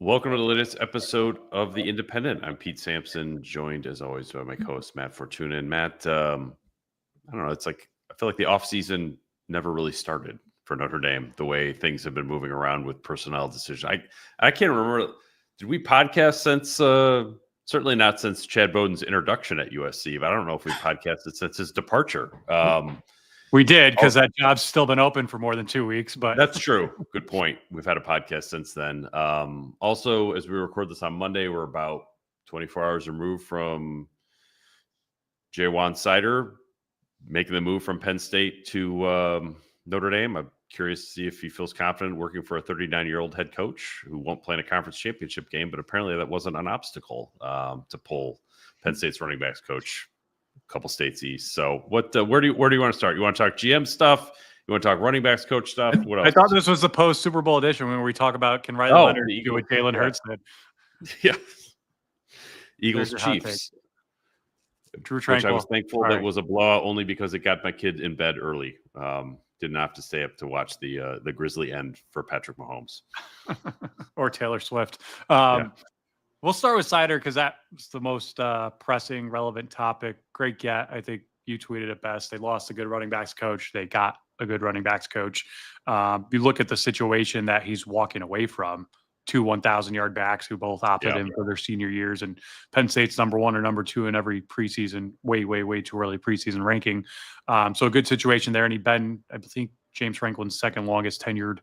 Welcome to the latest episode of The Independent. I'm Pete Sampson, joined as always by my co-host Matt Fortuna. And Matt, I don't know, it's like I feel like the offseason never really started for Notre Dame, the way things have been moving around with personnel decisions. I can't remember, did we podcast since, certainly not since Chad Bowden's introduction at USC, but I don't know if we podcasted since his departure. We did, because that job's still been open for more than 2 weeks. But that's true. Good point. We've had a podcast since then. Also, as we record this on Monday, we're about 24 hours removed from Jaywan Cider making the move from Penn State to Notre Dame. I'm curious to see if he feels confident working for a 39-year-old head coach who won't play in a conference championship game, but apparently that wasn't an obstacle to pull Penn State's running backs coach a couple states east. So where do you want to start? You want to talk GM stuff? You want to talk running backs coach stuff? What else? I thought this was the post Super Bowl edition when we talk about can Riley Leonard do what Jalen Hurts did. Yeah. Eagles Chiefs. Drew Tranquil. Which I was thankful that was a blowout only because it got my kid in bed early. Didn't have to stay up to watch the Grizzly end for Patrick Mahomes. Or Taylor Swift. We'll start with Cider because that's the most pressing, relevant topic. Great get. I think you tweeted it best. They lost a good running backs coach. They got a good running backs coach. You look at the situation that he's walking away from, two 1,000-yard backs who both opted in for their senior years, and Penn State's number one or number two in every preseason, way too early preseason ranking. So a good situation there. And I think James Franklin's second longest tenured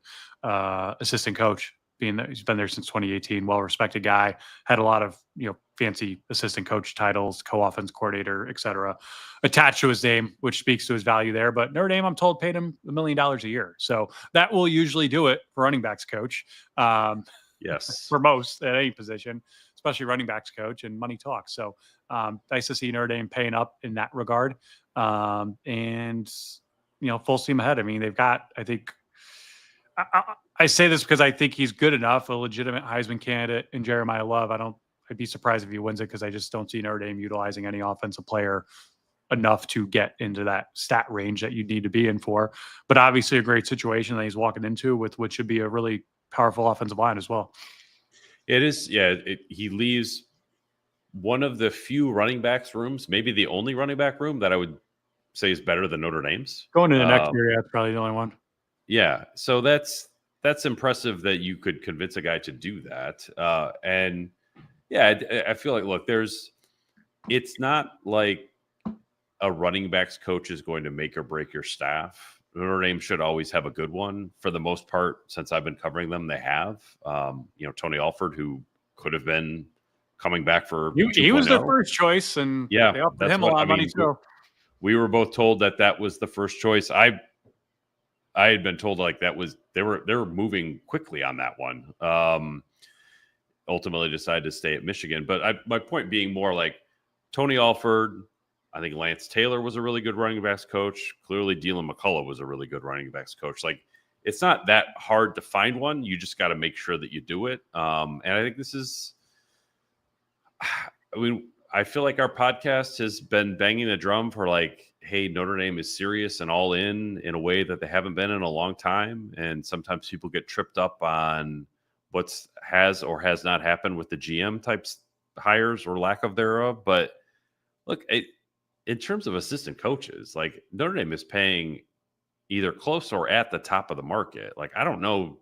assistant coach. He's been there since 2018, well-respected guy, had a lot of, fancy assistant coach titles, co-offense coordinator, et cetera, attached to his name, which speaks to his value there. But Notre Dame, I'm told, paid him $1 million a year. So that will usually do it for running backs coach. Yes. For most at any position, especially running backs coach, and money talks. So nice to see Notre Dame paying up in that regard. And, full steam ahead. I mean, they've got, I think, I say this because I think he's good enough, a legitimate Heisman candidate in Jeremiah Love. I'd be surprised if he wins it because I just don't see Notre Dame utilizing any offensive player enough to get into that stat range that you need to be in for. But obviously a great situation that he's walking into with what should be a really powerful offensive line as well. It is. Yeah. He leaves one of the few running backs rooms, maybe the only running back room that I would say is better than Notre Dame's. Going into the next year, that's probably the only one. Yeah. So that's impressive that you could convince a guy to do that. And yeah, I feel like, look, it's not like a running backs coach is going to make or break your staff. Notre Dame should always have a good one. For the most part, since I've been covering them, they have. Tony Alford, who could have been coming back for he was their first choice, and they upped him a lot of money too. We were both told that was the first choice. I had been told like that was they were moving quickly on that one. Ultimately decided to stay at Michigan. But my point being more like Tony Alford, I think Lance Taylor was a really good running backs coach. Clearly, Deland McCullough was a really good running backs coach. Like, it's not that hard to find one. You just got to make sure that you do it. And I think this is, I feel like our podcast has been banging the drum for like, hey, Notre Dame is serious and all in a way that they haven't been in a long time. And sometimes people get tripped up on what's has or has not happened with the GM types hires or lack of thereof. But look, in terms of assistant coaches, like Notre Dame is paying either close or at the top of the market. Like, I don't know.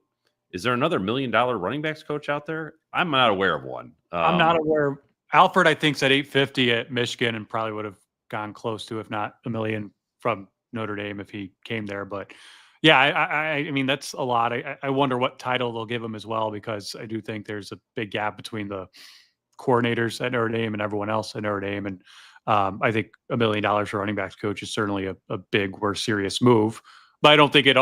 Is there another $1 million running backs coach out there? I'm not aware of one. I'm not aware. Alford, I think, said $850 at Michigan and probably would have gone close to, if not $1 million from Notre Dame if he came there. But yeah, I mean, that's a lot. I wonder what title they'll give him as well, because I do think there's a big gap between the coordinators at Notre Dame and everyone else at Notre Dame. And I think $1 million for running backs coach is certainly a big or serious move. But I don't think it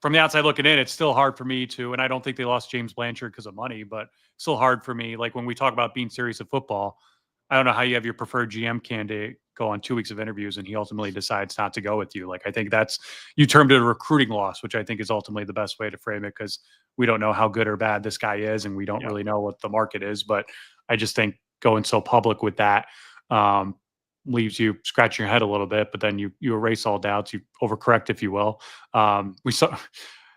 from the outside looking in, it's still hard for me to, and I don't think they lost James Blanchard because of money, but still hard for me. Like when we talk about being serious at football, I don't know how you have your preferred GM candidate go on 2 weeks of interviews and he ultimately decides not to go with you. Like, I think you termed it a recruiting loss, which I think is ultimately the best way to frame it, because we don't know how good or bad this guy is, and we don't really know what the market is. But I just think going so public with that leaves you scratching your head a little bit, but then you erase all doubts, you overcorrect, if you will. We saw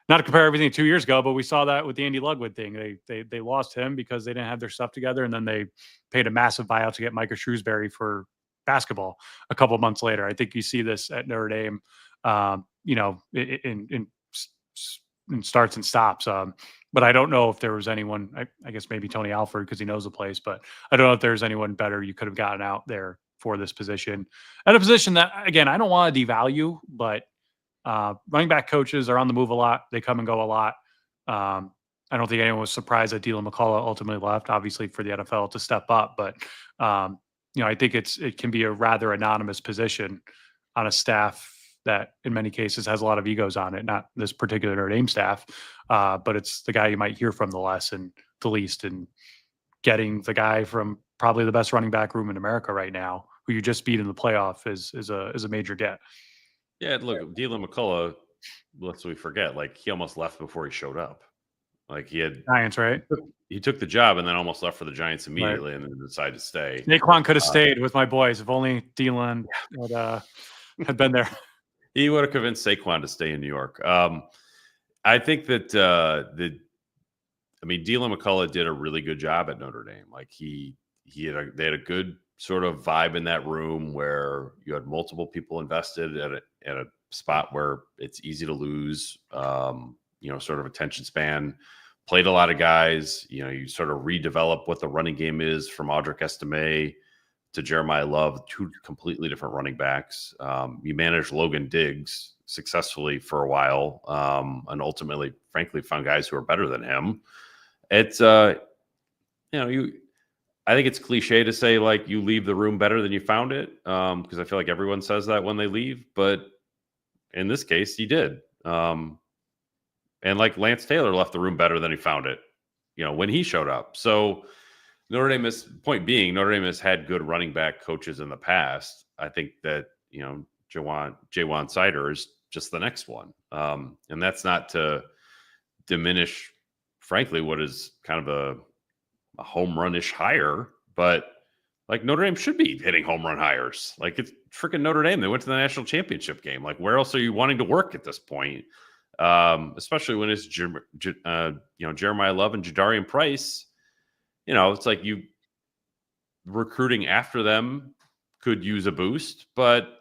not to compare everything 2 years ago, but we saw that with the Andy Ludwig thing. They lost him because they didn't have their stuff together, and then they paid a massive buyout to get Micah Shrewsbury for basketball a couple of months later. I think you see this at Notre Dame, in starts and stops. But I don't know if there was anyone. I guess maybe Tony Alford because he knows the place, but I don't know if there's anyone better you could have gotten out there for this position. At a position that, again, I don't want to devalue, but running back coaches are on the move a lot. They come and go a lot. I don't think anyone was surprised that Deland McCullough ultimately left, obviously for the NFL to step up. But, I think it can be a rather anonymous position on a staff that in many cases has a lot of egos on it, not this particular Notre Dame staff, but it's the guy you might hear from the least. And getting the guy from probably the best running back room in America right now, who you just beat in the playoff, is a major get. Yeah, look, Deland McCullough, lest we forget, like he almost left before he showed up. Like he had Giants, right? He took the job and then almost left for the Giants immediately, right, and then decided to stay. Ja'Juan could have stayed with my boys if only Deland had been there. He would have convinced Saquon to stay in New York. I think that Deland McCullough did a really good job at Notre Dame. Like they had a good sort of vibe in that room where you had multiple people invested at a spot where it's easy to lose, sort of attention span, played a lot of guys, you sort of redevelop what the running game is from Audric Estime to Jeremiah Love, two completely different running backs. You managed Logan Diggs successfully for a while, and ultimately, frankly, found guys who are better than him. It's, I think it's cliche to say like you leave the room better than you found it, because I feel like everyone says that when they leave, but in this case, he did. And like Lance Taylor left the room better than he found it, when he showed up. So Notre Dame has had good running back coaches in the past. I think that, Jaywan Cider is just the next one. And that's not to diminish, frankly, what is kind of a home run-ish hire, but like Notre Dame should be hitting home run hires. Like it's freaking Notre Dame. They went to the national championship game. Like where else are you wanting to work at this point? Especially when it's Jeremiah Love and Jadarian Price. It's like you recruiting after them could use a boost, but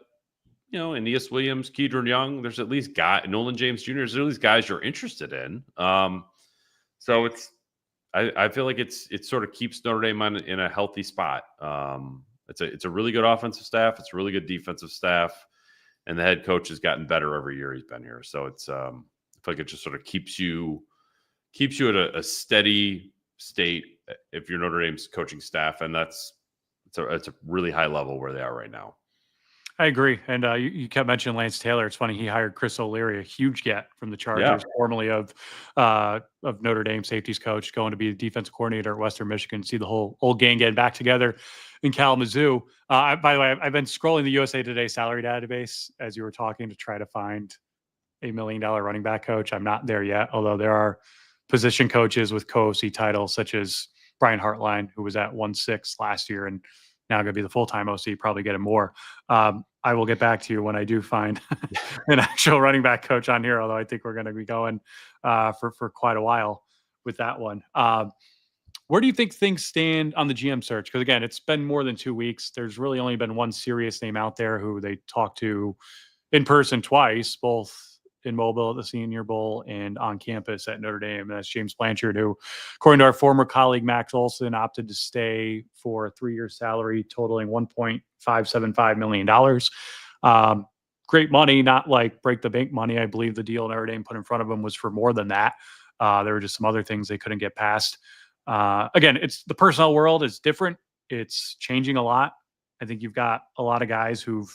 Aeneas Williams, Kedron Young, there's at least Nolan James Jr. There's at least guys you're interested in. So I feel like it's sort of keeps Notre Dame in a healthy spot. It's a really good offensive staff. It's a really good defensive staff, and the head coach has gotten better every year he's been here. So it's I feel like it just sort of keeps you at a steady state if you're Notre Dame's coaching staff, and it's a really high level where they are right now. I agree. And you kept mentioning Lance Taylor. It's funny. He hired Chris O'Leary, a huge get from the Chargers, formerly of Notre Dame safeties coach, going to be the defensive coordinator at Western Michigan. See the whole old gang getting back together in Kalamazoo. By the way, I've been scrolling the USA Today salary database as you were talking to try to find $1 million running back coach. I'm not there yet, although there are position coaches with co-OC titles, such as Brian Hartline, who was at 1.6 last year and now going to be the full-time OC, probably getting more. I will get back to you when I do find an actual running back coach on here, although I think we're going to be going for quite a while with that one. Where do you think things stand on the GM search? Because, again, it's been more than 2 weeks. There's really only been one serious name out there who they talked to in person twice, both in Mobile at the Senior Bowl and on campus at Notre Dame. And that's James Blanchard, who, according to our former colleague Max Olson, opted to stay for a 3-year salary totaling $1.575 million. Great money, not like break the bank money. I believe the deal Notre Dame put in front of him was for more than that. There were just some other things they couldn't get past. Again, it's the personnel world is different. It's changing a lot. I think you've got a lot of guys who've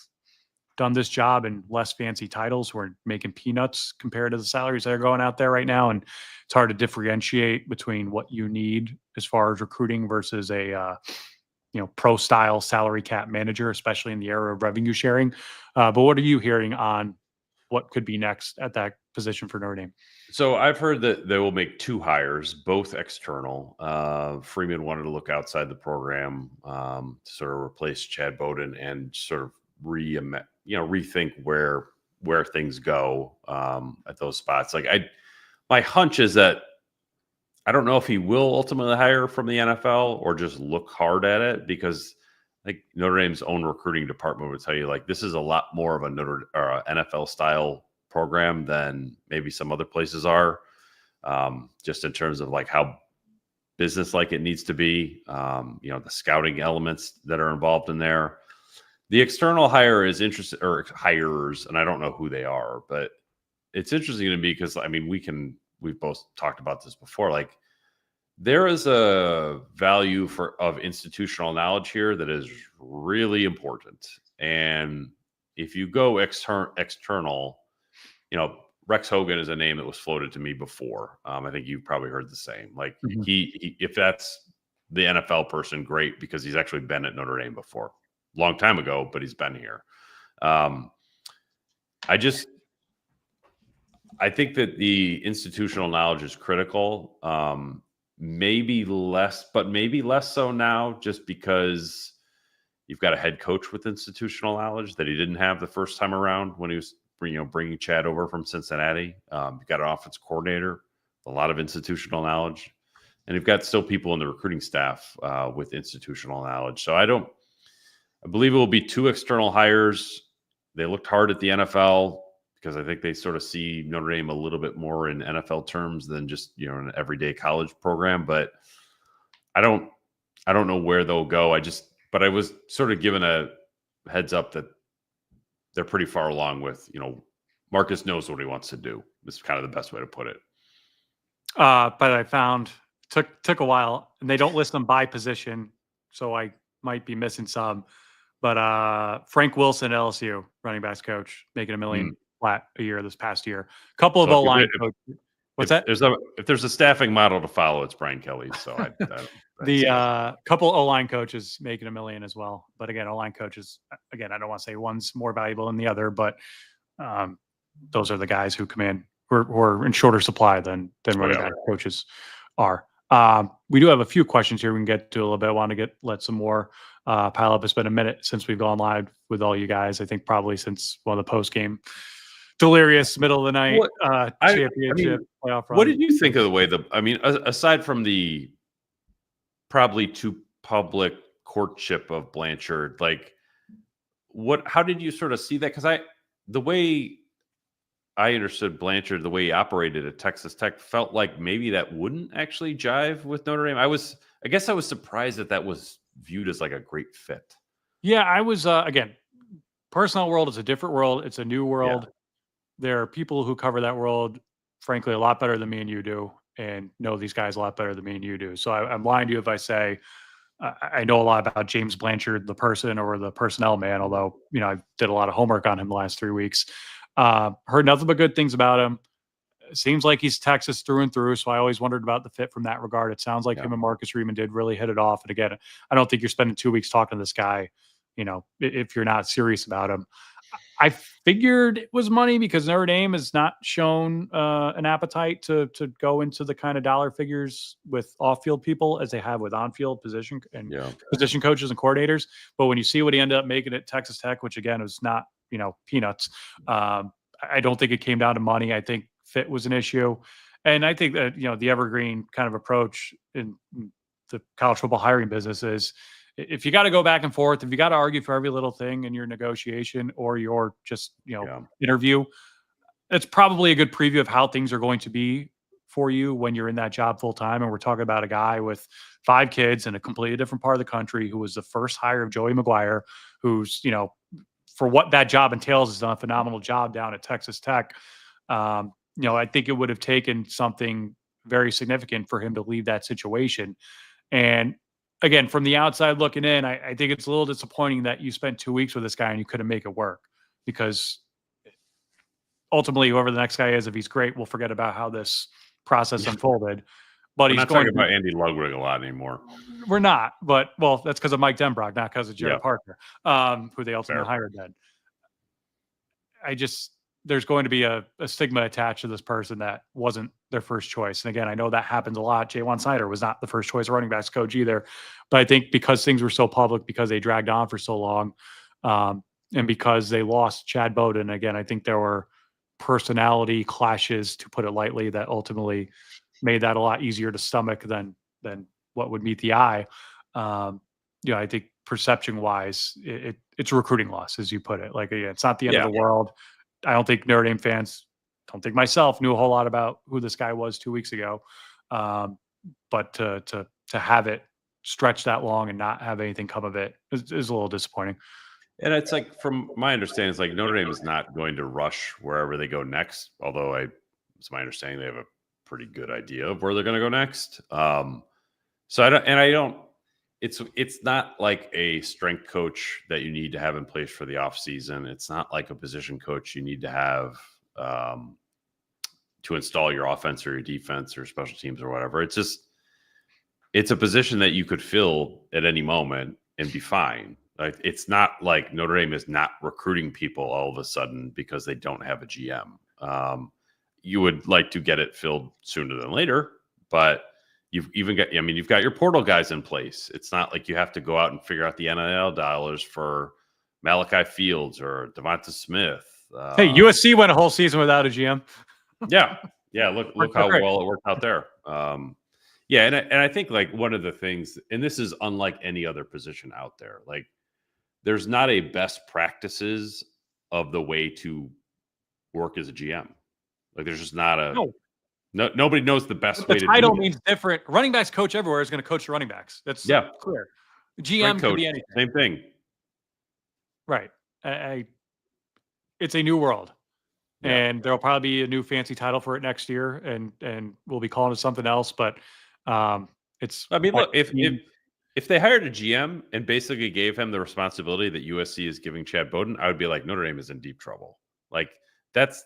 done this job in less fancy titles who are making peanuts compared to the salaries that are going out there right now. And it's hard to differentiate between what you need as far as recruiting versus a, pro style salary cap manager, especially in the era of revenue sharing. But what are you hearing on what could be next at that position for Notre Dame? So I've heard that they will make 2 hires, both external. Freeman wanted to look outside the program to sort of replace Chad Bowden and sort of rethink where things go at those spots. Like my hunch is that I don't know if he will ultimately hire from the NFL or just look hard at it, because like Notre Dame's own recruiting department would tell you, like, this is a lot more of a NFL style program than maybe some other places are, just in terms of like how business like it needs to be. The scouting elements that are involved in there. The external hire is interesting, or hires, and I don't know who they are, but it's interesting to me because, I mean, we've both talked about this before. Like, there is a value of institutional knowledge here that is really important. And if you go external, Rex Hogan is a name that was floated to me before. I think you've probably heard the same. Like, he if that's the NFL person, great, because he's actually been at Notre Dame before, long time ago, but he's been here. I think that the institutional knowledge is critical. Maybe less so now, just because you've got a head coach with institutional knowledge that he didn't have the first time around when he was, bringing Chad over from Cincinnati. You've got an offense coordinator, a lot of institutional knowledge, and you've got still people in the recruiting staff with institutional knowledge. So I believe it will be 2 external hires. They looked hard at the NFL, because I think they sort of see Notre Dame a little bit more in NFL terms than just, an everyday college program. But I don't know where they'll go. But I was sort of given a heads up that they're pretty far along with, Marcus knows what he wants to do. It's kind of the best way to put it. But I found took a while, and they don't list them by position, so I might be missing some. But Frank Wilson, LSU running backs coach, making $1 million flat a year this past year. A couple of O-line coaches. What's that? If there's a staffing model to follow, it's Brian Kelly. So the couple O-line coaches making $1 million as well. But again, O-line coaches, again, I don't want to say one's more valuable than the other, but those are the guys who come in who are in shorter supply than running back coaches are. We do have a few questions here we can get to a little bit. I want to let some more pile up. It's been a minute since we've gone live with all you guys. I think probably since one of the post game delirious middle of the night championship playoff run. What did you think of the way aside from the probably too public courtship of Blanchard, like how did you sort of see that? Because the way I understood Blanchard, the way he operated at Texas Tech, felt like maybe that wouldn't actually jive with Notre Dame. I guess I was surprised that was viewed as like a great fit. Yeah, I was, again, personal world is a different world. It's a new world. Yeah. There are people who cover that world, frankly, a lot better than me and you do, and know these guys a lot better than me and you do. So I'm lying to you if I say I know a lot about James Blanchard, the person, or the personnel man, although, I did a lot of homework on him the last 3 weeks. Heard nothing but good things about him. Seems like he's Texas through and through. So I always wondered about the fit from that regard. It sounds like him and Marcus Freeman did really hit it off. And again, I don't think you're spending 2 weeks talking to this guy, if you're not serious about him. I figured it was money because Notre Dame has not shown an appetite to go into the kind of dollar figures with off-field people as they have with on-field position coaches and coordinators. But when you see what he ended up making at Texas Tech, which again was not, peanuts, I don't think it came down to money. I think fit was an issue. And I think that, the evergreen kind of approach in the college football hiring business is, if you got to go back and forth, if you got to argue for every little thing in your negotiation or your just, interview, it's probably a good preview of how things are going to be for you when you're in that job full time. And we're talking about a guy with 5 kids in a completely different part of the country who was the first hire of Joey McGuire, who's, for what that job entails, has done a phenomenal job down at Texas Tech. I think it would have taken something very significant for him to leave that situation. And again, from the outside looking in, I think it's a little disappointing that you spent 2 weeks with this guy and you couldn't make it work, because ultimately, whoever the next guy is, if he's great, we'll forget about how this process unfolded. But we're not talking about Andy Ludwig a lot anymore. We're not, but that's because of Mike Denbrock, not because of Jared Parker, who they ultimately hired then. There's going to be a stigma attached to this person that wasn't their first choice. And again, I know that happens a lot. Ja'Juan Seider was not the first choice running backs coach either. But I think because things were so public, because they dragged on for so long, and because they lost Chad Bowden, again, I think there were personality clashes, to put it lightly, that ultimately made that a lot easier to stomach than what would meet the eye. I think perception wise, it's a recruiting loss, as you put it. Like, it's not the end of the world. I don't think Notre Dame fans, don't think myself, knew a whole lot about who this guy was 2 weeks ago. But to have it stretch that long and not have anything come of it is a little disappointing. And it's like, from my understanding, it's like Notre Dame is not going to rush wherever they go next. Although it's my understanding they have a pretty good idea of where they're going to go next. It's not like a strength coach that you need to have in place for the offseason. It's not like a position coach you need to have to install your offense or your defense or special teams or whatever. It's a position that you could fill at any moment and be fine. Like, it's not like Notre Dame is not recruiting people all of a sudden because they don't have a GM. You would like to get it filled sooner than later, but you've got your portal guys in place. It's not like you have to go out and figure out the NIL dollars for Malachi Fields or Devonta Smith. Hey, USC went a whole season without a GM. Yeah. Look how well it worked out there. And I think, like, one of the things, and this is unlike any other position out there, like, there's not a best practices of the way to work as a GM. Like, there's just not a nobody knows the best way to do it. The title means different. Running backs coach everywhere is going to coach the running backs. That's clear. GM could be anything. Same thing. Right. It's a new world. Yeah. And there'll probably be a new fancy title for it next year, and we'll be calling it something else. But it's. I mean, look, if they hired a GM and basically gave him the responsibility that USC is giving Chad Bowden, I would be like, Notre Dame is in deep trouble. Like, that's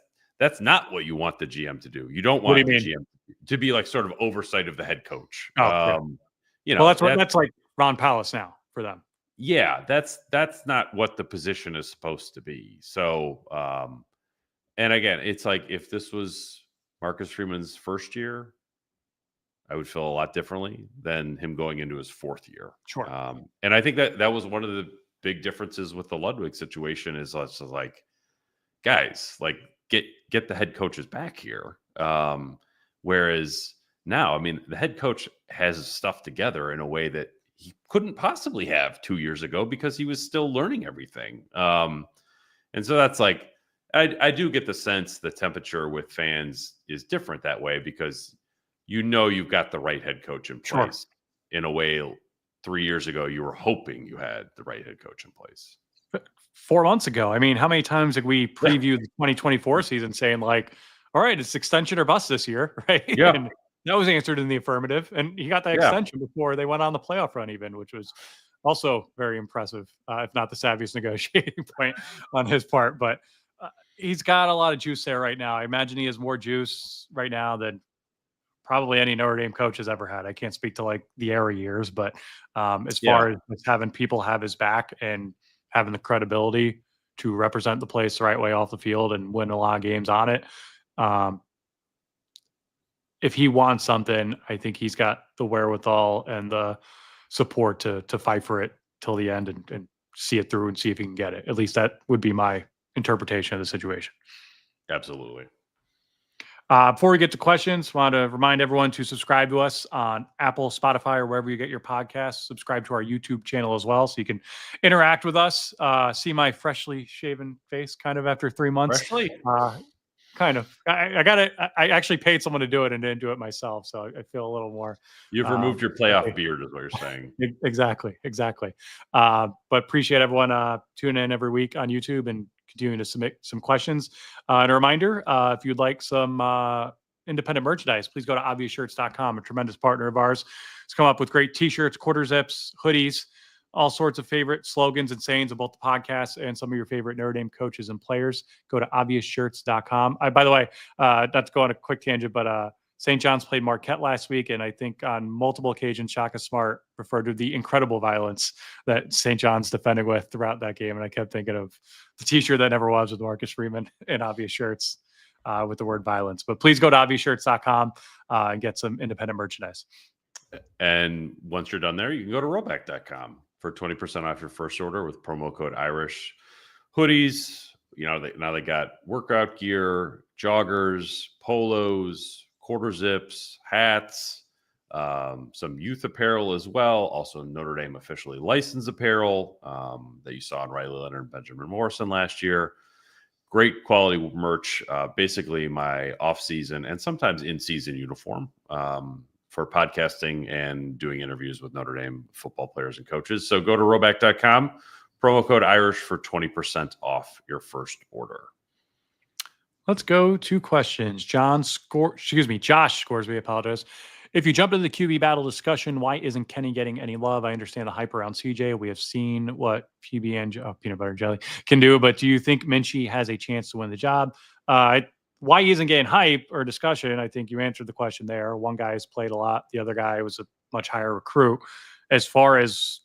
not what you want the GM to do. You don't want the GM to be like sort of oversight of the head coach. Well, that's like Ron Pallas now for them. Yeah, that's not what the position is supposed to be. So, and again, it's like, if this was Marcus Freeman's first year, I would feel a lot differently than him going into his fourth year. Sure. And I think that was one of the big differences with the Ludwig situation, is like, guys, like, get the head coaches back here. Whereas now, I mean, the head coach has stuff together in a way that he couldn't possibly have 2 years ago because he was still learning everything. And so that's like, I do get the sense the temperature with fans is different that way, because you've got the right head coach in place. Sure. In a way, 3 years ago, you were hoping you had the right head coach in place. 4 months ago, I mean, how many times did we preview the 2024 season saying, like, all right, it's extension or bust this year, right? Yeah. And that was answered in the affirmative, and he got that extension before they went on the playoff run even, which was also very impressive, if not the savviest negotiating point on his part. But he's got a lot of juice there right now. I imagine he has more juice right now than probably any Notre Dame coach has ever had. I can't speak to, like, the era years, but as far as having people have his back and having the credibility to represent the place the right way off the field and win a lot of games on it. If he wants something, I think he's got the wherewithal and the support to fight for it till the end and see it through and see if he can get it. At least that would be my interpretation of the situation. Absolutely. Before we get to questions, I want to remind everyone to subscribe to us on Apple, Spotify, or wherever you get your podcasts. Subscribe to our YouTube channel as well, so you can interact with us. See my freshly shaven face kind of after 3 months. Freshly? Kind of. I actually paid someone to do it and didn't do it myself, so I feel a little more. You've removed your playoff beard, is what you're saying. Exactly. But appreciate everyone tuning in every week on YouTube and continuing to submit some questions. And a reminder, if you'd like some independent merchandise, please go to obviousshirts.com, a tremendous partner of ours. It's come up with great t-shirts, quarter zips, hoodies, all sorts of favorite slogans and sayings about the podcast and some of your favorite Notre Dame coaches and players. Go to obviousshirts.com. By the way, not to go on a quick tangent, but St. John's played Marquette last week, and I think on multiple occasions, Shaka Smart referred to the incredible violence that St. John's defended with throughout that game. And I kept thinking of the t-shirt that never was with Marcus Freeman and Obvious Shirts with the word violence. But please go to obviousshirts.com and get some independent merchandise. And once you're done there, you can go to rollback.com for 20% off your first order with promo code Irish. Hoodies, now they got workout gear, joggers, polos, quarter zips, hats, some youth apparel as well. Also Notre Dame officially licensed apparel that you saw in Riley Leonard and Benjamin Morrison last year. Great quality merch, basically my off-season and sometimes in-season uniform for podcasting and doing interviews with Notre Dame football players and coaches. So go to roback.com, promo code Irish for 20% off your first order. Let's go to questions. Josh scores. We apologize. If you jump into the QB battle discussion, why isn't Kenny getting any love? I understand the hype around CJ. We have seen what PB and peanut butter and jelly can do, but do you think Minchie has a chance to win the job? Why he isn't getting hype or discussion? I think you answered the question there. One guy has played a lot. The other guy was a much higher recruit. As far as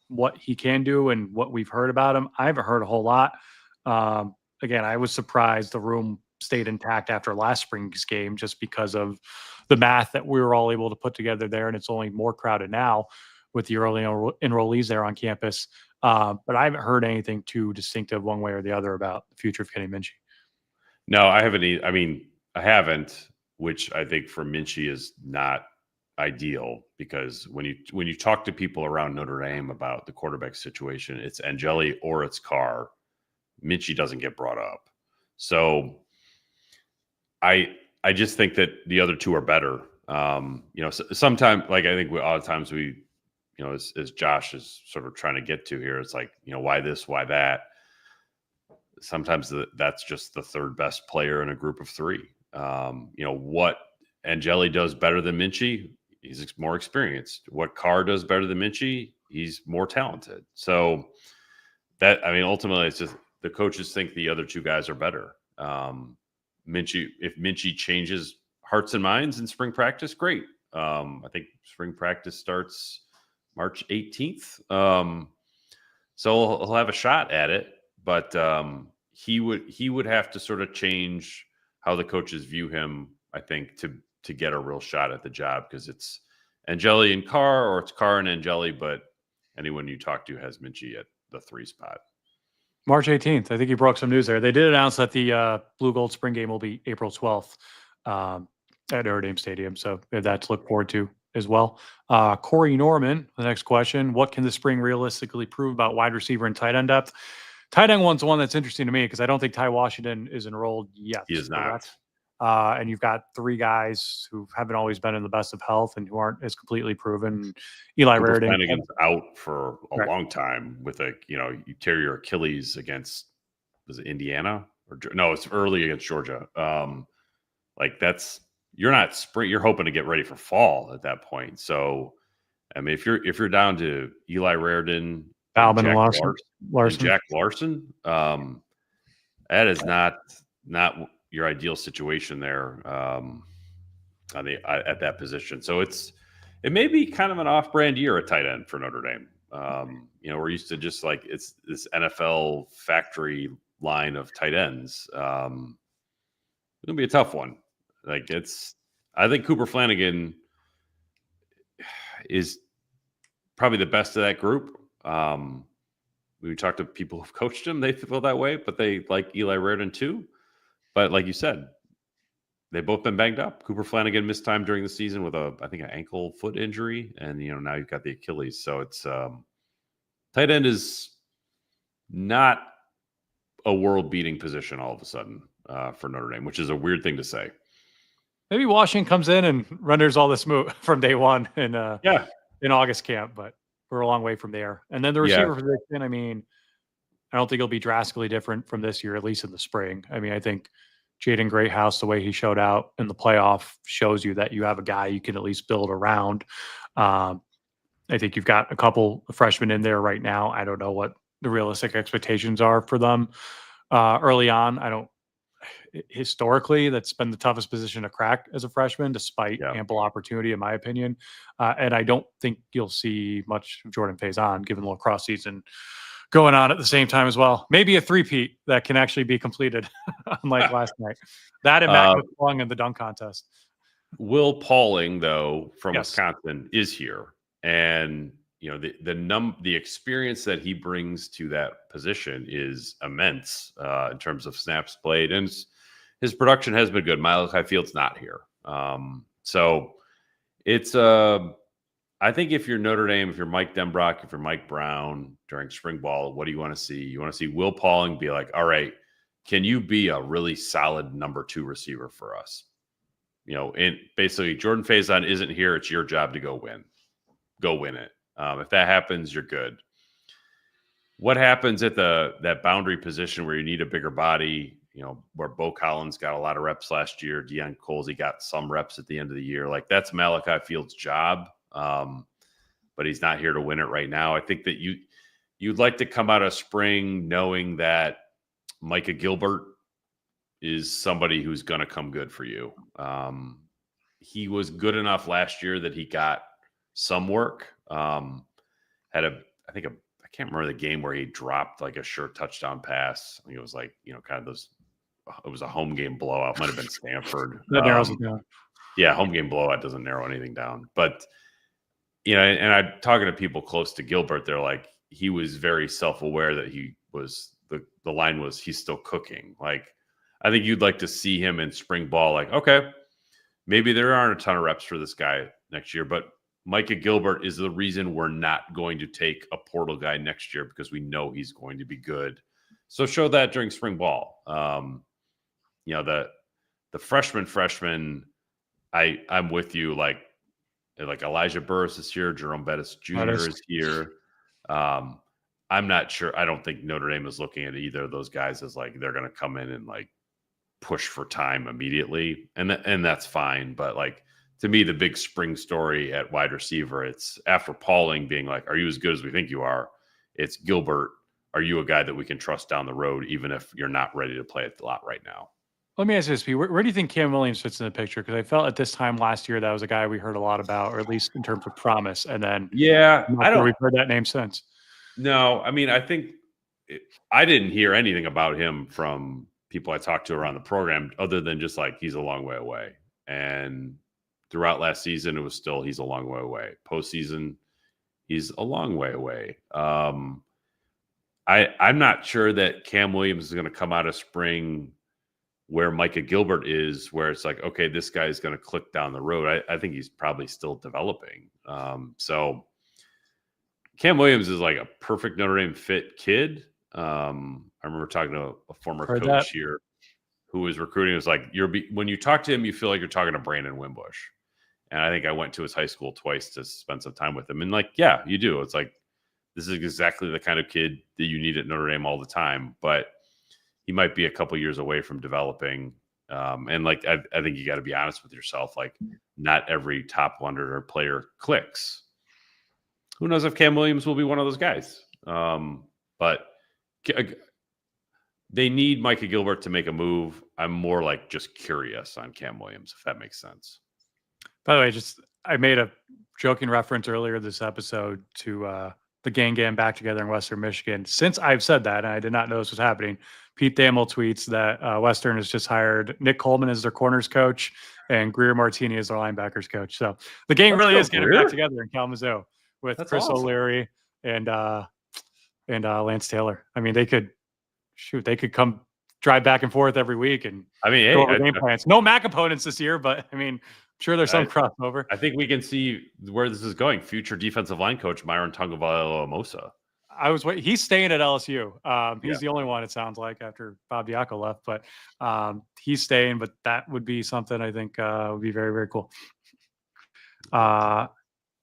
what he can do and what we've heard about him, I haven't heard a whole lot. Again, I was surprised the room stayed intact after last spring's game just because of the math that we were all able to put together there. And it's only more crowded now with the early enrollees there on campus. But I haven't heard anything too distinctive one way or the other about the future of Kenny Minchie. No, I haven't. I haven't, which I think for Minchie is not ideal because when you talk to people around Notre Dame about the quarterback situation, it's Angeli or it's Carr. Minchie doesn't get brought up. So I just think that the other two are better. Sometimes, like I think a lot of times we, as Josh is sort of trying to get to here, it's like, why this, why that? Sometimes that's just the third best player in a group of three. What Angeli does better than Minchie, he's more experienced. What Carr does better than Minchie, he's more talented. So ultimately it's just the coaches think the other two guys are better. If Minchie changes hearts and minds in spring practice, great. I think spring practice starts March 18th. So he'll have a shot at it, but he would have to sort of change how the coaches view him, I think, to get a real shot at the job, because it's Angeli and Carr, or it's Carr and Angeli, but anyone you talk to has Minchie at the 3 spot. March 18th. I think you broke some news there. They did announce that the Blue Gold Spring Game will be April 12th at Notre Dame Stadium. So we have that to look forward to as well. Corey Norman, the next question. What can the spring realistically prove about wide receiver and tight end depth? Tight end one's the one that's interesting to me because I don't think Ty Washington is enrolled yet. He is not. And you've got 3 guys who haven't always been in the best of health and who aren't as completely proven. Eli Raridan. Flanagan's out for a long time with you tear your Achilles against, was it Indiana? No, it's early against Georgia. You're not spring. You're hoping to get ready for fall at that point. So, if you're down to Eli Raridan, Albin Larson, Jack Larson, that is not your ideal situation there at that position. So it may be kind of an off-brand year at tight end for Notre Dame. We're used to just like it's this NFL factory line of tight ends. It'll be a tough one. I think Cooper Flanagan is probably the best of that group. We talked to people who've coached him; they feel that way, but they like Eli Raridan too. But like you said, they've both been banged up. Cooper Flanagan missed time during the season with an ankle foot injury, and now you've got the Achilles. So it's tight end is not a world-beating position all of a sudden for Notre Dame, which is a weird thing to say. Maybe Washington comes in and renders all this smooth from day one in August camp, but we're a long way from there. And then the receiver position, I don't think it'll be drastically different from this year, at least in the spring. I think Jaden Greathouse, the way he showed out in the playoff, shows you that you have a guy you can at least build around. I think you've got a couple of freshmen in there right now. I don't know what the realistic expectations are for them early on. Historically, that's been the toughest position to crack as a freshman, despite ample opportunity, in my opinion. And I don't think you'll see much of Jordan Faison, given the lacrosse season going on at the same time as well. Maybe a 3-peat that can actually be completed, unlike last night. That and Matt McClung in the dunk contest. Will Pauling, though, from Wisconsin, is here. And, the experience that he brings to that position is immense in terms of snaps played, and his production has been good. Malachi Field's not here, so it's I think if you're Notre Dame, if you're Mike Denbrock, if you're Mike Brown during spring ball, what do you want to see? You want to see Will Pauling be like, all right, can you be a really solid number 2 receiver for us? And basically Jordan Faison isn't here. It's your job to go win it. If that happens, you're good. What happens at that boundary position where you need a bigger body, where Bo Collins got a lot of reps last year, Deion Colsey got some reps at the end of the year. Like, that's Malachi Field's job. But he's not here to win it right now. I think that you'd like to come out of spring knowing that Micah Gilbert is somebody who's going to come good for you. He was good enough last year that he got some work. I can't remember the game where he dropped like a sure touchdown pass. I think it was like, kind of those, it was a home game blowout. Might have been Stanford. That narrows it down. Yeah, home game blowout doesn't narrow anything down. But, and I'm talking to people close to Gilbert. They're like, he was very self-aware that he was, the line was, he's still cooking. Like, I think you'd like to see him in spring ball. Like, okay, maybe there aren't a ton of reps for this guy next year, but Micah Gilbert is the reason we're not going to take a portal guy next year, because we know he's going to be good. So show that during spring ball. The freshman, I'm with you. Like Elijah Burris is here. Jerome Bettis Jr. is here. I'm not sure. I don't think Notre Dame is looking at either of those guys as like they're going to come in and like push for time immediately, and that's fine. But like, to me, the big spring story at wide receiver, it's after Pauling being like, "Are you as good as we think you are?" It's Gilbert. Are you a guy that we can trust down the road, even if you're not ready to play a lot right now? Let me ask you this, Pete. Where do you think Cam Williams fits in the picture? Because I felt at this time last year that was a guy we heard a lot about, or at least in terms of promise. And then, yeah, we've heard that name since. No, I mean, I think I didn't hear anything about him from people I talked to around the program, other than just like, he's a long way away. And throughout last season, it was still, he's a long way away. Postseason, he's a long way away. I'm not sure that Cam Williams is going to come out of spring where Micah Gilbert is, where it's like, okay, this guy is going to click down the road. I think he's probably still developing. So Cam Williams is like a perfect Notre Dame fit kid. I remember talking to a former coach here who was recruiting. It was like, when you talk to him, you feel like you're talking to Brandon Wimbush. And I think I went to his high school twice to spend some time with him. And like, yeah, you do. It's like, this is exactly the kind of kid that you need at Notre Dame all the time. But he might be a couple years away from developing. And like, I think you got to be honest with yourself. Like, not every top 100 player clicks. Who knows if Cam Williams will be one of those guys? But they need Micah Gilbert to make a move. I'm more like just curious on Cam Williams, if that makes sense. By the way, I made a joking reference earlier this episode to the gang back together in Western Michigan. Since I've said that, and I did not know this was happening, Pete Thamel tweets that Western has just hired Nick Coleman as their corners coach and Greer Martini as their linebackers coach. So the gang really is getting back together in Kalamazoo with Chris O'Leary and Lance Taylor. I mean, they could come drive back and forth every week and go over game plans. No MAC opponents this year, but I mean, sure, there's some crossover. I think we can see where this is going. Future defensive line coach Myron Tagovailoa-Amosa. He's staying at LSU. He's the only one, it sounds like, after Bob Diaco left, but he's staying. But that would be something I think would be very, very cool.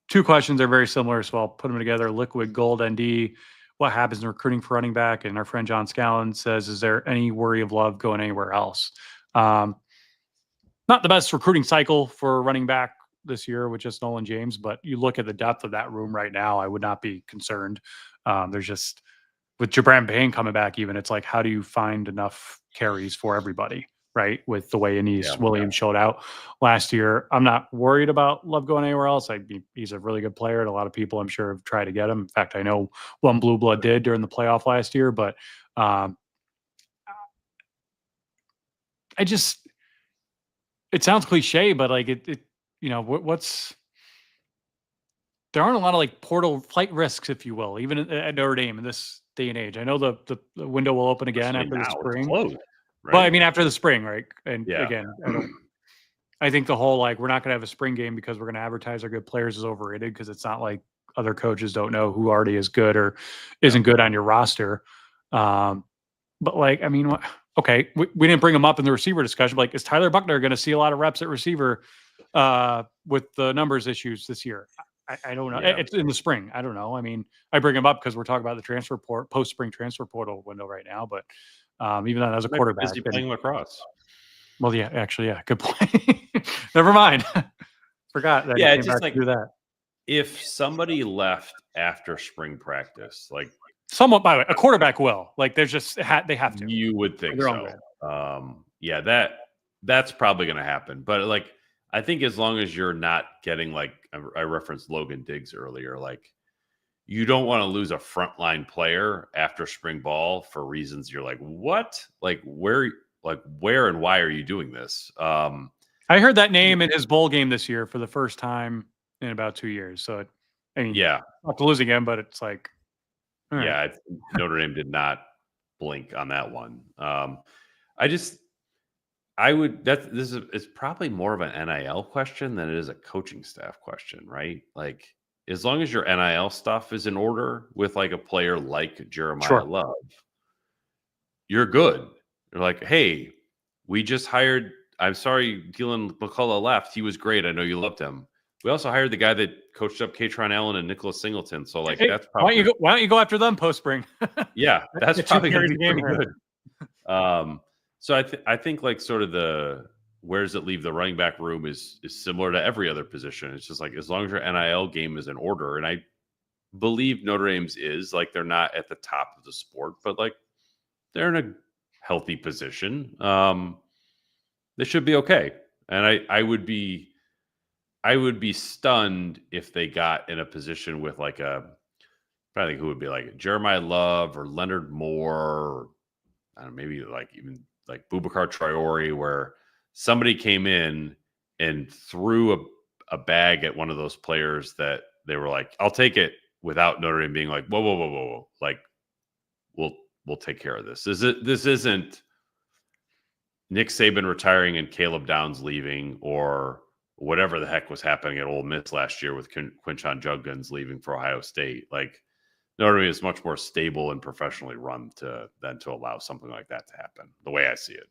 Two questions are very similar, so I'll put them together. Liquid Gold ND. What happens in recruiting for running back? And our friend John Scallon says, is there any worry of Love going anywhere else? Not the best recruiting cycle for running back this year with just Nolan James, but you look at the depth of that room right now, I would not be concerned. There's just, with Jabran Payne coming back even, it's like, how do you find enough carries for everybody, right? With the way Williams showed out last year. I'm not worried about Love going anywhere else. He's a really good player, and a lot of people I'm sure have tried to get him. In fact, I know one Blue Blood did during the playoff last year, but it sounds cliche, but like what's there aren't a lot of like portal flight risks, if you will, even at Notre Dame in this day and age. I know the window will open again Especially after the now, it's spring. closed, But I right? mean, after the spring, right? And Yeah. again, I think the whole like we're not going to have a spring game because we're going to advertise our good players is overrated because it's not like other coaches don't know who already is good or isn't good on your roster. But like, I mean, okay, we didn't bring him up in the receiver discussion. But like, is Tyler Buckner going to see a lot of reps at receiver with the numbers issues this year? I don't know. Yeah. It's in the spring. I don't know. I mean, I bring him up because we're talking about the post-spring transfer portal window right now. But even then, as a quarterback, busy playing lacrosse. Well, yeah, actually, yeah, good point. Never mind. Forgot that. Yeah, he it's came just back to like do that. if somebody left after spring practice, like Somewhat, by the way, a quarterback will. Like, there's just they have to. you would think Their own so. Yeah, that's probably going to happen. But like, I think as long as you're not getting like I referenced Logan Diggs earlier, like you don't want to lose a frontline player after spring ball for reasons you're like, what? Like where and why are you doing this? I heard that name in his bowl game this year for the first time in about 2 years. So, I mean, yeah, not to lose again, but it's like, all yeah, right. Notre Dame did not blink on that one. It's probably more of an NIL question than it is a coaching staff question, right? Like, as long as your NIL stuff is in order with like a player like Jeremiah Love, you're good. You're like, hey, we just hired. I'm sorry, Deland McCullough left. He was great. I know you loved him. We also hired the guy that coached up Katron Allen and Nicholas Singleton. So like, that's probably why don't you go after them post spring? Yeah, that's probably going to be pretty here. good. So I think like sort of the where does it leave the running back room is similar to every other position. It's just like as long as your NIL game is in order, and I believe Notre Dame's is like they're not at the top of the sport, but like they're in a healthy position. They should be okay, and I would be stunned if they got in a position with like I think who would be like Jeremiah Love or Leonard Moore, or I don't know, maybe like even like Boubacar Traore, where somebody came in and threw a bag at one of those players that they were like, I'll take it, without Notre Dame being like, whoa. Like, we'll take care of this. This isn't Nick Saban retiring and Caleb Downs leaving, or whatever the heck was happening at Ole Miss last year with Quinshon Judkins leaving for Ohio State. Like, Notre Dame is much more stable and professionally run than to allow something like that to happen, the way I see it.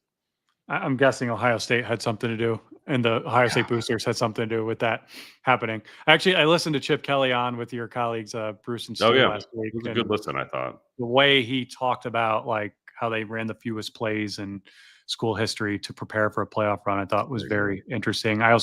I'm guessing Ohio State had something to do, and the Ohio State boosters had something to do with that happening. Actually, I listened to Chip Kelly on with your colleagues, Bruce and Stu last week. It was a good listen, I thought. The way he talked about like how they ran the fewest plays in school history to prepare for a playoff run, I thought was very interesting. I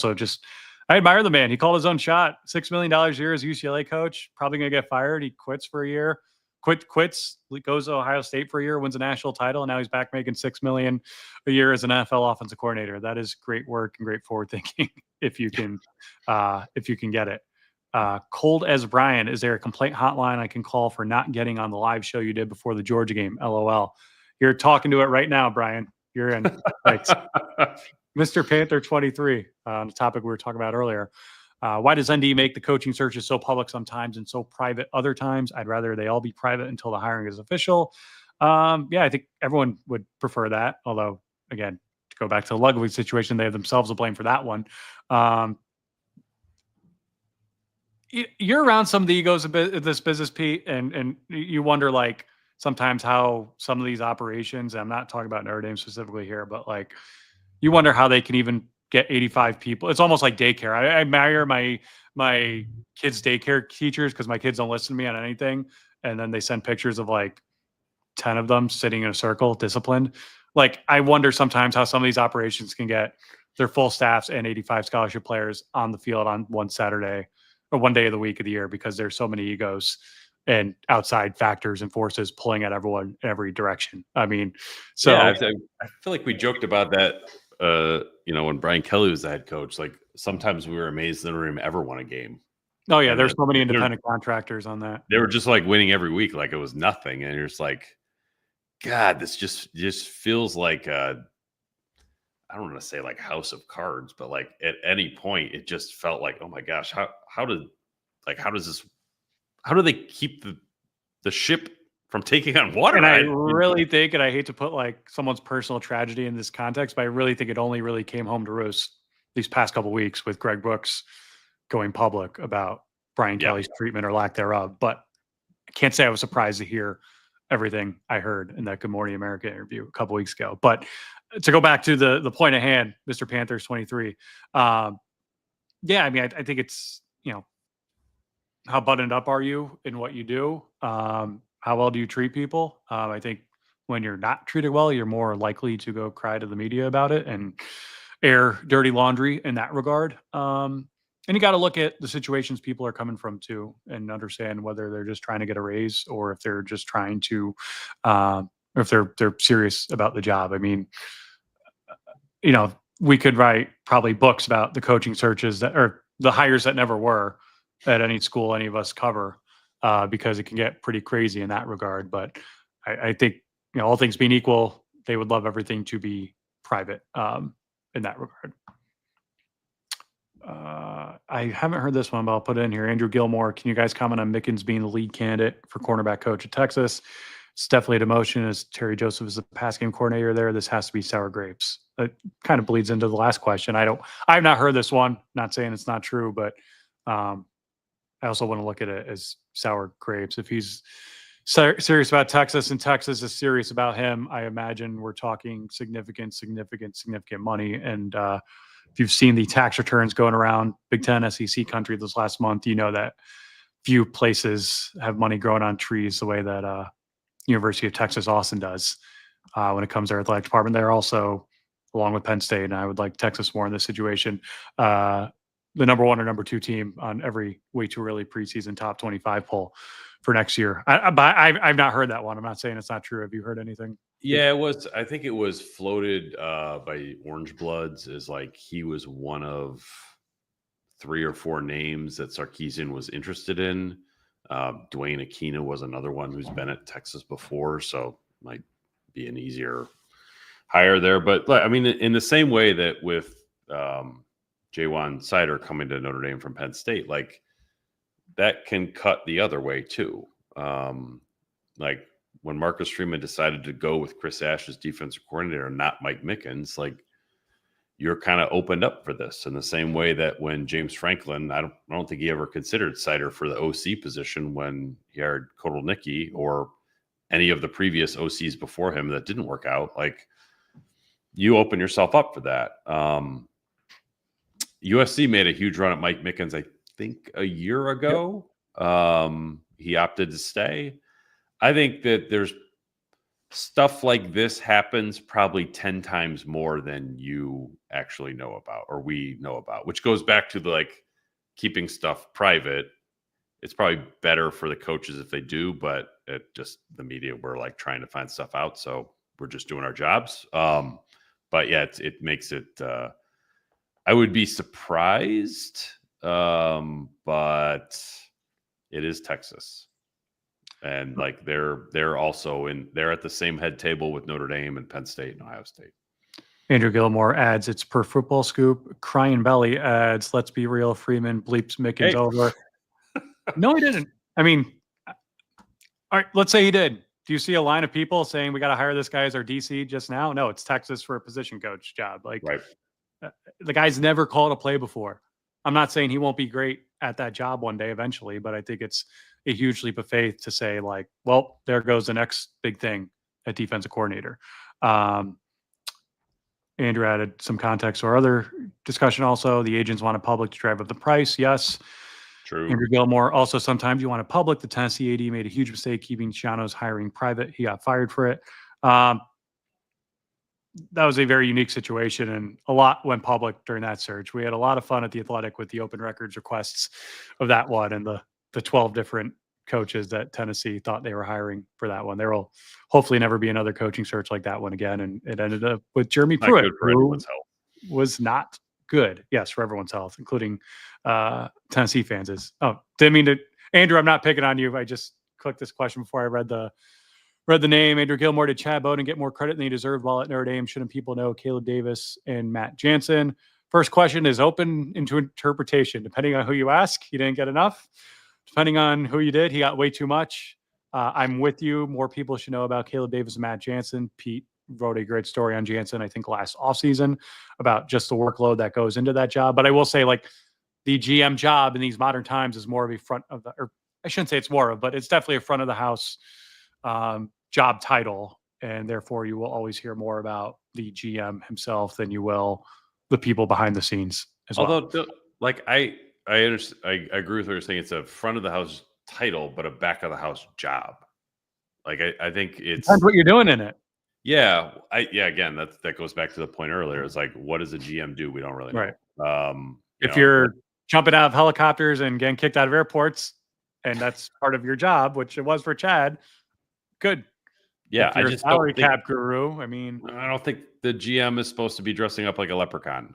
admire the man. He called his own shot. $6 million a year as a UCLA coach. Probably going to get fired. He quits for a year. Quits, goes to Ohio State for a year, wins a national title, and now he's back making $6 million a year as an NFL offensive coordinator. That is great work and great forward thinking if you can get it. Cold as Brian, is there a complaint hotline I can call for not getting on the live show you did before the Georgia game? LOL. You're talking to it right now, Brian. You're in. Thanks. Mr. Panther 23, on the topic we were talking about earlier. Why does ND make the coaching searches so public sometimes and so private other times? I'd rather they all be private until the hiring is official. Yeah, I think everyone would prefer that. Although, again, to go back to the Ludwig situation, they have themselves to blame for that one. You're around some of the egos of this business, Pete, and you wonder, like, sometimes how some of these operations, and I'm not talking about Notre Dame specifically here, but like, you wonder how they can even get 85 people. It's almost like daycare. I admire my kids' daycare teachers because my kids don't listen to me on anything. And then they send pictures of like 10 of them sitting in a circle, disciplined. Like, I wonder sometimes how some of these operations can get their full staffs and 85 scholarship players on the field on one Saturday or one day of the week of the year, because there's so many egos and outside factors and forces pulling at everyone in every direction. I mean, so yeah, I feel like we joked about that, when Brian Kelly was the head coach. Like, sometimes we were amazed that Notre Dame ever won a game. Oh yeah, there's so many independent contractors on that. They were just like winning every week, like it was nothing, and you're just like, God, this just feels like I don't want to say like House of Cards, but like at any point it just felt like, oh my gosh, how did like, how do they keep the ship from taking on water? And I really think, and I hate to put like someone's personal tragedy in this context, but I really think it only really came home to roost these past couple of weeks with Greg Brooks going public about Brian Kelly's treatment or lack thereof. But I can't say I was surprised to hear everything I heard in that Good Morning America interview a couple weeks ago. But to go back to the point at hand, Mr. Panthers 23. Yeah, I mean, I think it's, how buttoned up are you in what you do? How well do you treat people? I think when you're not treated well, you're more likely to go cry to the media about it and air dirty laundry in that regard. And you got to look at the situations people are coming from too, and understand whether they're just trying to get a raise or if they're just trying to, or if they're serious about the job. I mean, we could write probably books about the coaching searches or the hires that never were at any school any of us cover, because it can get pretty crazy in that regard. But I think, all things being equal, they would love everything to be private in that regard. I haven't heard this one, but I'll put it in here. Andrew Gilmore, can you guys comment on Mickens being the lead candidate for cornerback coach at Texas? It's definitely a demotion as Terry Joseph is the pass game coordinator there. This has to be sour grapes. It kind of bleeds into the last question. I've not heard this one, not saying it's not true, but I also want to look at it as sour grapes. If he's serious about Texas and Texas is serious about him, I imagine we're talking significant money. And if you've seen the tax returns going around Big Ten, SEC country this last month, that few places have money growing on trees the way that University of Texas Austin does when it comes to their athletic department. They're also, along with Penn State, and I would like Texas more in this situation, the number 1 or number 2 team on every way too early preseason top 25 poll for next year. I've not heard that one. I'm not saying it's not true. Have you heard anything? Yeah, it was. I think it was floated by Orange Bloods as like he was one of 3 or 4 names that Sarkisian was interested in. Dwayne Aquina was another one who's been at Texas before, so might be an easier hire there. But I mean, in the same way that with Jaywan Cider coming to Notre Dame from Penn State, like that can cut the other way too. Like when Marcus Freeman decided to go with Chris Ash as defensive coordinator, not Mike Mickens, like you're kind of opened up for this in the same way that when James Franklin, I don't think he ever considered Cider for the OC position when he hired Kotelnicki or any of the previous OCs before him that didn't work out. Like you open yourself up for that. USC made a huge run at Mike Mickens, I think a year ago. He opted to stay. I think that there's stuff like this happens probably 10 times more than you actually know about or we know about, which goes back to the like keeping stuff private. It's probably better for the coaches if they do, but the media, we're like trying to find stuff out. So we're just doing our jobs. But yeah, it makes it, I would be surprised, but it is Texas. And like they're also they're at the same head table with Notre Dame and Penn State and Ohio State. Andrew Gilmore adds, it's per Football Scoop. Crying Belly adds, let's be real, Freeman bleeps Mickens over. No, he didn't. I mean, all right, let's say he did. Do you see a line of people saying we got to hire this guy as our DC just now? No, it's Texas for a position coach job. Like right. The guy's never called a play before. I'm not saying he won't be great at that job one day eventually, but I think it's a huge leap of faith to say like, well, there goes the next big thing at defensive coordinator. Andrew added some context to our other discussion. Also, the agents want a public to drive up the price. Yes. True. Andrew Gilmore. Also, sometimes you want a public. The Tennessee AD made a huge mistake keeping Shiano's hiring private. He got fired for it. That was a very unique situation, and a lot went public during that search. We had a lot of fun at the Athletic with the open records requests of that one and the 12 different coaches that Tennessee thought they were hiring for that one. There will hopefully never be another coaching search like that one again. And it ended up with Jeremy Pruitt, who was not good. Yes, for everyone's health, including Tennessee fans. Didn't mean to, Andrew, I'm not picking on you. I just clicked this question before I read the name. Andrew Gilmore, did Chad Bowden get more credit than he deserved while at Notre Dame? Shouldn't people know Caleb Davis and Matt Jansen? First question is open into interpretation. Depending on who you ask, he didn't get enough. depending on who you did, he got way too much. I'm with you. More people should know about Caleb Davis and Matt Jansen. Pete wrote a great story on Jansen, I think last offseason, about just the workload that goes into that job. But I will say, like, the GM job in these modern times is more of a front of the, or I shouldn't say it's more of, but it's definitely a front of the house job title. And therefore you will always hear more about the GM himself than you will the people behind the scenes as well. Although, like, I understand, I agree with what you're saying. It's a front of the house title, but a back of the house job. Like, I think it's depends what you're doing in it. Yeah. Again, that goes back to the point earlier. It's like, what does a GM do? We don't really know. Right. If you're jumping out of helicopters and getting kicked out of airports, and that's part of your job, which it was for Chad, good. Yeah, I just salary cap guru. I mean, I don't think the GM is supposed to be dressing up like a leprechaun.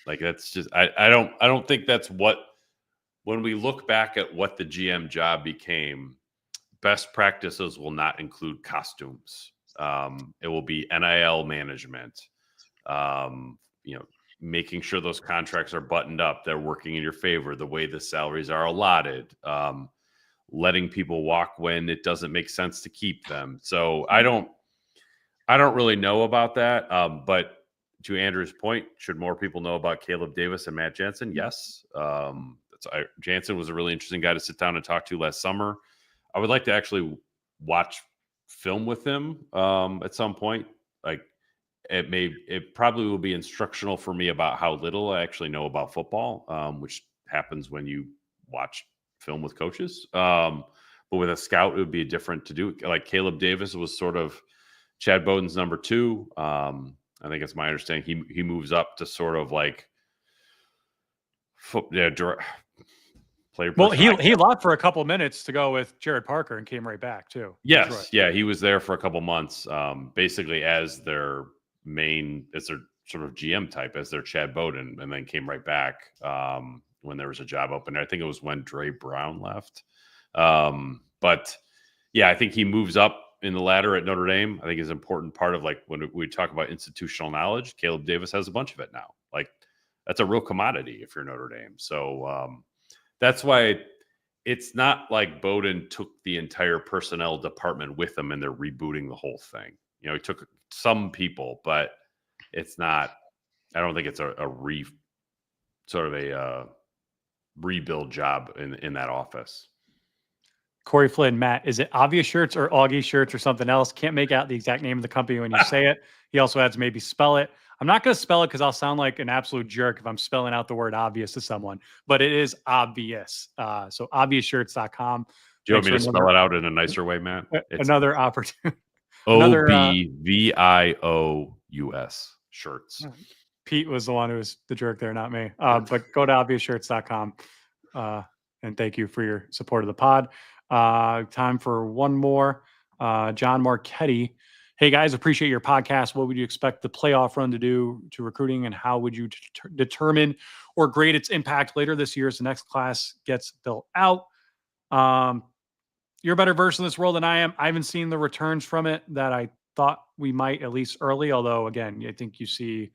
Like, that's just I don't think that's what, when we look back at what the GM job became, best practices will not include costumes. It will be NIL management. Making sure those contracts are buttoned up, they're working in your favor, the way the salaries are allotted. Letting people walk when it doesn't make sense to keep them. So I don't really know about that. But to Andrew's point, should more people know about Caleb Davis and Matt Jansen? Yes. Jansen was a really interesting guy to sit down and talk to last summer. I would like to actually watch film with him at some point. Like, it probably will be instructional for me about how little I actually know about football, which happens when you watch film with coaches. But with a scout, it would be different to do. Like, Caleb Davis was sort of Chad Bowden's number 2. I think it's my understanding he moves up to sort of like player. Well, he left for a couple minutes to go with Jared Parker and came right back too. Yes, right. Yeah, he was there for a couple months, basically as their sort of GM type, as their Chad Bowden, and then came right back when there was a job open. I think it was when Dre Brown left. But yeah, I think he moves up in the ladder at Notre Dame. I think is an important part of, like, when we talk about institutional knowledge, Caleb Davis has a bunch of it now. Like, that's a real commodity if you're Notre Dame. So that's why it's not like Bowden took the entire personnel department with him and they're rebooting the whole thing. He took some people, but it's not, I don't think it's a rebuild job in that office. Corey Flynn, Matt, is it Obvious Shirts or Augie Shirts or something else? Can't make out the exact name of the company when you say it. He also adds maybe spell it. I'm not going to spell it because I'll sound like an absolute jerk if I'm spelling out the word obvious to someone, but it is obvious. So obviousshirts.com. Do you want me to spell it out in a nicer way, Matt? It's another opportunity. OBVIOUS shirts. Pete was the one who was the jerk there, not me. But go to obviousshirts.com. And thank you for your support of the pod. Time for one more. John Marchetti. Hey guys, appreciate your podcast. What would you expect the playoff run to do to recruiting, and how would you determine or grade its impact later this year as the next class gets built out? You're a better version of this world than I am. I haven't seen the returns from it that I thought we might, at least early. Although, again, I think you see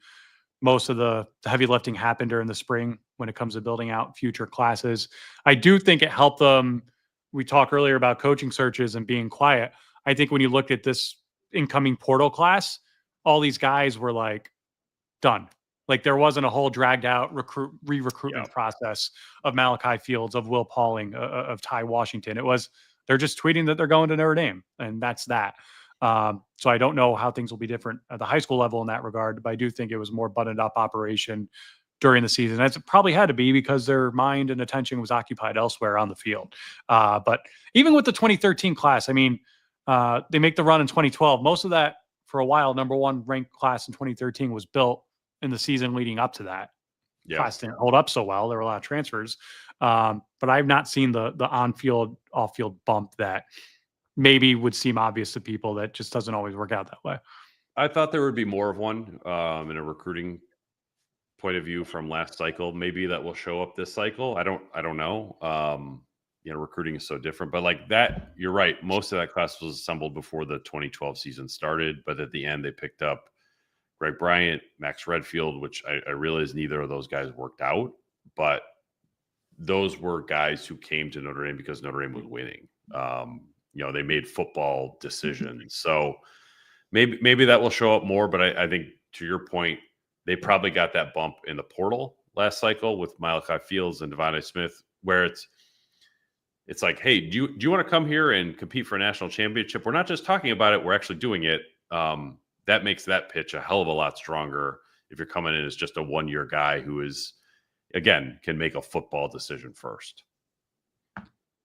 most of the heavy lifting happen during the spring when it comes to building out future classes. I do think it helped them. We talked earlier about coaching searches and being quiet. I think when you looked at this incoming portal class, all these guys were like done. Like, there wasn't a whole dragged out re-recruitment process of Malachi Fields, of Will Pauling, of Ty Washington. It was, they're just tweeting that they're going to Notre Dame, and that's that. So I don't know how things will be different at the high school level in that regard, but I do think it was more buttoned up operation during the season. As it probably had to be, because their mind and attention was occupied elsewhere on the field. But even with the 2013 class, I mean, they make the run in 2012. Most of that, for a while, number 1 ranked class in 2013 was built in the season leading up to that. Class didn't hold up so well. There were a lot of transfers. But I've not seen the on-field, off-field bump that maybe would seem obvious to people. That just doesn't always work out that way. I thought there would be more of one in a recruiting point of view from last cycle. Maybe that will show up this cycle. I don't know. Recruiting is so different, but like that, you're right. Most of that class was assembled before the 2012 season started, but at the end they picked up Greg Bryant, Max Redfield, which I realize neither of those guys worked out, but those were guys who came to Notre Dame because Notre Dame was winning. They made football decisions. So maybe that will show up more, but I think to your point, they probably got that bump in the portal last cycle with Malachi Fields and Devontae Smith, where it's like, hey, do you want to come here and compete for a national championship? We're not just talking about it, we're actually doing it. That makes that pitch a hell of a lot stronger if you're coming in as just a one-year guy who is, again, can make a football decision first.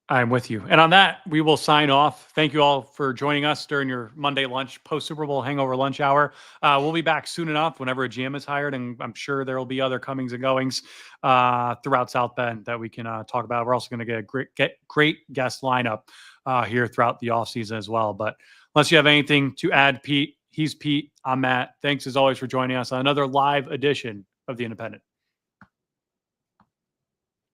I'm with you. And on that, we will sign off. Thank you all for joining us during your Monday lunch, post-Super Bowl hangover lunch hour. We'll be back soon enough whenever a GM is hired, and I'm sure there will be other comings and goings throughout South Bend that we can talk about. We're also going to get a great guest lineup here throughout the offseason as well. But unless you have anything to add, Pete, he's Pete. I'm Matt. Thanks as always for joining us on another live edition of The Independent.